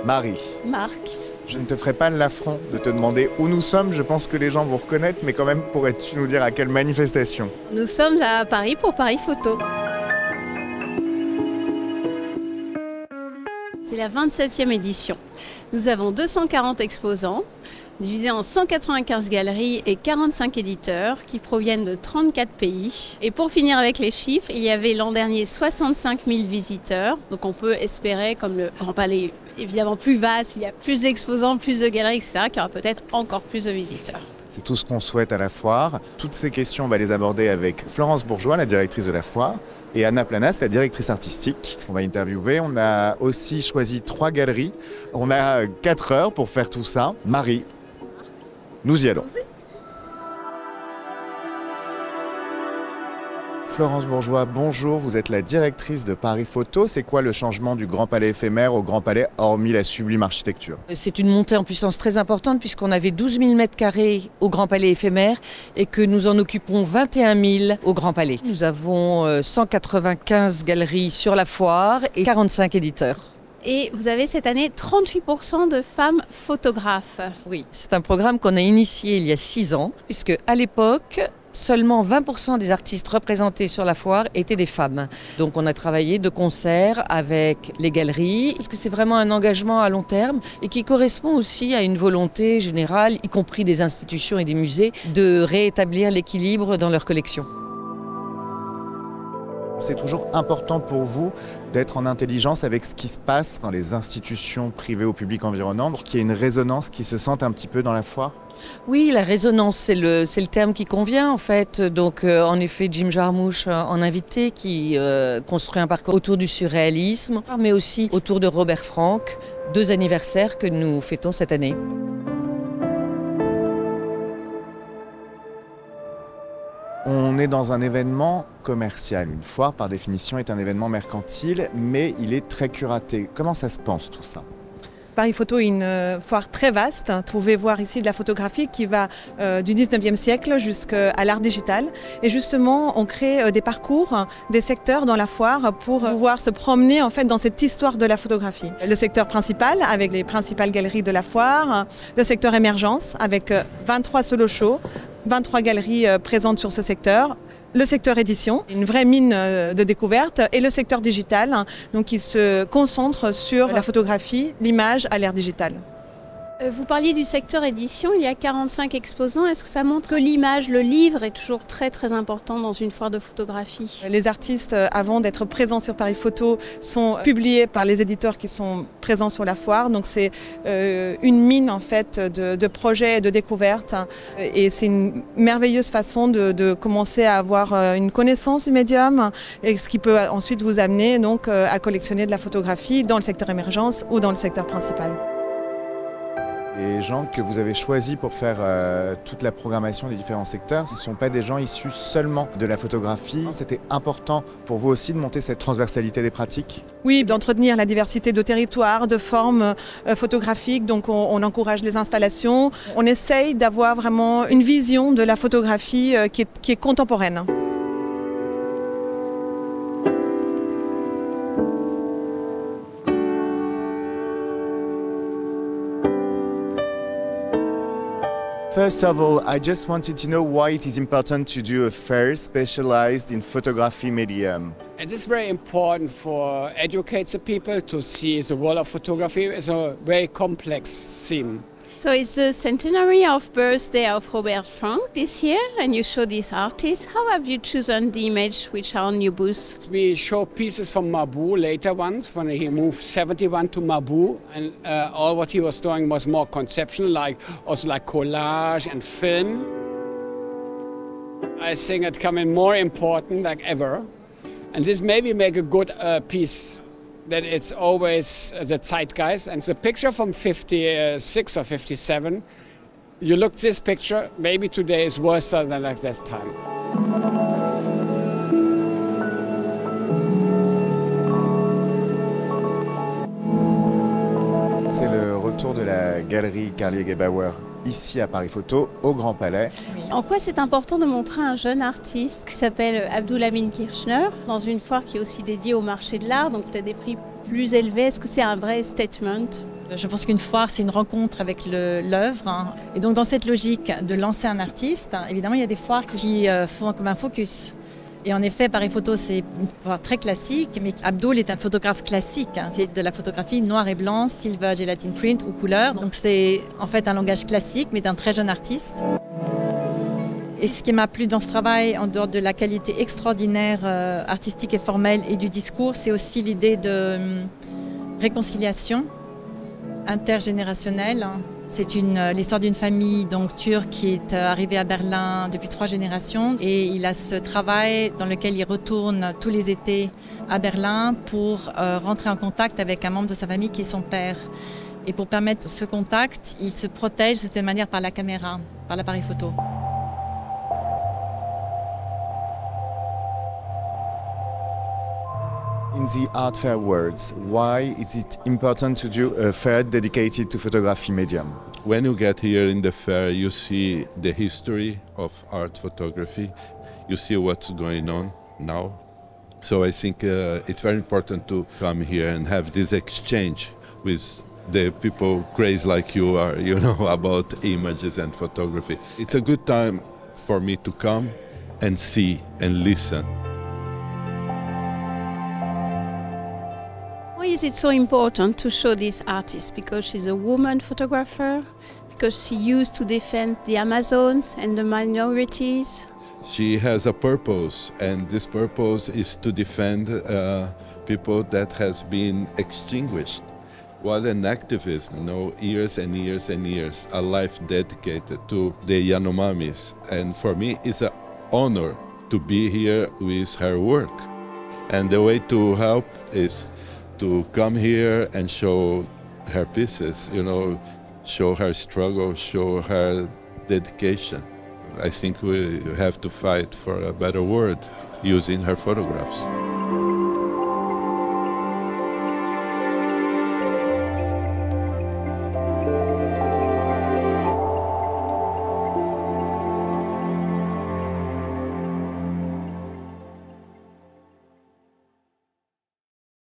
Marie. Marc. Je ne te ferai pas l'affront de te demander où nous sommes. Je pense que les gens vous reconnaître, mais quand même, pourrais-tu nous dire à quelle manifestation? Nous sommes à Paris pour Paris Photo. C'est la 27e édition. Nous avons 240 exposants, divisés en 195 galeries et 45 éditeurs qui proviennent de 34 pays. Et pour finir avec les chiffres, il y avait l'an dernier 65 000 visiteurs. Donc on peut espérer, comme le Grand Palais est évidemment plus vaste, il y a plus d'exposants, plus de galeries, etc., qu'il y aura peut-être encore plus de visiteurs. C'est tout ce qu'on souhaite à la foire. Toutes ces questions, on va les aborder avec Florence Bourgeois, la directrice de la foire, et Anna Planas, la directrice artistique, qu'on va interviewer. On a aussi choisi 3 galeries. On a 4 heures pour faire tout ça. Marie, nous y allons. Florence Bourgeois, bonjour, vous êtes la directrice de Paris Photo. C'est quoi le changement du Grand Palais éphémère au Grand Palais, hormis la sublime architecture? C'est une montée en puissance très importante puisqu'on avait 12 000 m² au Grand Palais éphémère et que nous en occupons 21 000 au Grand Palais. Nous avons 195 galeries sur la foire et 45 éditeurs. Et vous avez cette année 38% de femmes photographes. Oui, c'est un programme qu'on a initié il y a 6 ans puisque à l'époque, seulement 20% des artistes représentés sur la foire étaient des femmes. Donc on a travaillé de concert avec les galeries, parce que c'est vraiment un engagement à long terme et qui correspond aussi à une volonté générale, y compris des institutions et des musées, de rétablir l'équilibre dans leurs collections. C'est toujours important pour vous d'être en intelligence avec ce qui se passe dans les institutions privées au public environnant, pour qu'il y ait une résonance qui se sente un petit peu dans la foire? Oui, la résonance, c'est le terme qui convient en fait. Donc en effet, Jim Jarmusch en invité qui construit un parcours autour du surréalisme, mais aussi autour de Robert Frank, 2 anniversaires que nous fêtons cette année. On est dans un événement commercial. Une foire, par définition, est un événement mercantile, mais il est très curaté. Comment ça se pense tout ça? Paris Photo est une foire très vaste. Vous pouvez voir ici de la photographie qui va du 19e siècle jusqu'à l'art digital. Et justement, on crée des parcours, des secteurs dans la foire pour pouvoir se promener en fait dans cette histoire de la photographie. Le secteur principal avec les principales galeries de la foire, le secteur émergence avec 23 solo shows, 23 galeries présentes sur ce secteur. Le secteur édition, une vraie mine de découverte, et le secteur digital, donc qui se concentre sur la photographie, l'image à l'ère digitale. Vous parliez du secteur édition, il y a 45 exposants. Est-ce que ça montre que l'image, le livre est toujours très très important dans une foire de photographie? Les artistes, avant d'être présents sur Paris Photo, sont publiés par les éditeurs qui sont présents sur la foire. Donc c'est une mine en fait de projets et de découvertes. Et c'est une merveilleuse façon de commencer à avoir une connaissance du médium, et ce qui peut ensuite vous amener donc à collectionner de la photographie dans le secteur émergence ou dans le secteur principal. Les gens que vous avez choisis pour faire toute la programmation des différents secteurs, ce ne sont pas des gens issus seulement de la photographie. C'était important pour vous aussi de monter cette transversalité des pratiques? Oui, d'entretenir la diversité de territoires, de formes photographiques. Donc on encourage les installations. On essaye d'avoir vraiment une vision de la photographie qui est contemporaine. First of all, I just wanted to know why it is important to do a fair specialized in photography medium. It is very important for educate the people to see the world of photography as a very complex theme. So it's the centenary of birthday of Robert Frank this year, and you show these artists. How have you chosen the image which are on your booth? We show pieces from Mabou later ones, when he moved 71 to Mabou, and all what he was doing was more conceptual, also like collage and film. I think it coming more important like ever, and this maybe make a good piece. That it's always the zeitgeist, and the picture from 56 or 57, you look this picture, maybe today is worse than like that time. C'est le retour de la galerie Carlier-Gebauer ici à Paris Photo, au Grand Palais. En quoi c'est important de montrer un jeune artiste qui s'appelle Abdul-Amin Kirchner dans une foire qui est aussi dédiée au marché de l'art, donc peut-être des prix plus élevés? Est-ce que c'est un vrai statement? Je pense qu'une foire, c'est une rencontre avec l'œuvre. Et donc dans cette logique de lancer un artiste, évidemment, il y a des foires qui font comme un focus. Et en effet, Paris Photo, c'est une foire très classique, mais Abdul est un photographe classique. C'est de la photographie noir et blanc, silver, gelatine print ou couleur. Donc c'est en fait un langage classique, mais d'un très jeune artiste. Et ce qui m'a plu dans ce travail, en dehors de la qualité extraordinaire artistique et formelle et du discours, c'est aussi l'idée de réconciliation intergénérationnelle. C'est l'histoire d'une famille donc turque qui est arrivée à Berlin depuis 3 générations et il a ce travail dans lequel il retourne tous les étés à Berlin pour rentrer en contact avec un membre de sa famille qui est son père. Et pour permettre ce contact, il se protège de certaine manière par la caméra, par l'appareil photo. In the art fair words, why is it important to do a fair dedicated to photography medium? When you get here in the fair, you see the history of art photography. You see what's going on now. So I think it's very important to come here and have this exchange with the people crazy like you are, you know, about images and photography. It's a good time for me to come and see and listen. Why is it so important to show this artist? Because she's a woman photographer? Because she used to defend the Amazons and the minorities? She has a purpose, and this purpose is to defend people that has been extinguished. What an activism, you know, years and years and years, a life dedicated to the Yanomamis. And for me, it's an honor to be here with her work. And the way to help is to come here and show her pieces, you know, show her struggle, show her dedication. I think we have to fight for a better world using her photographs.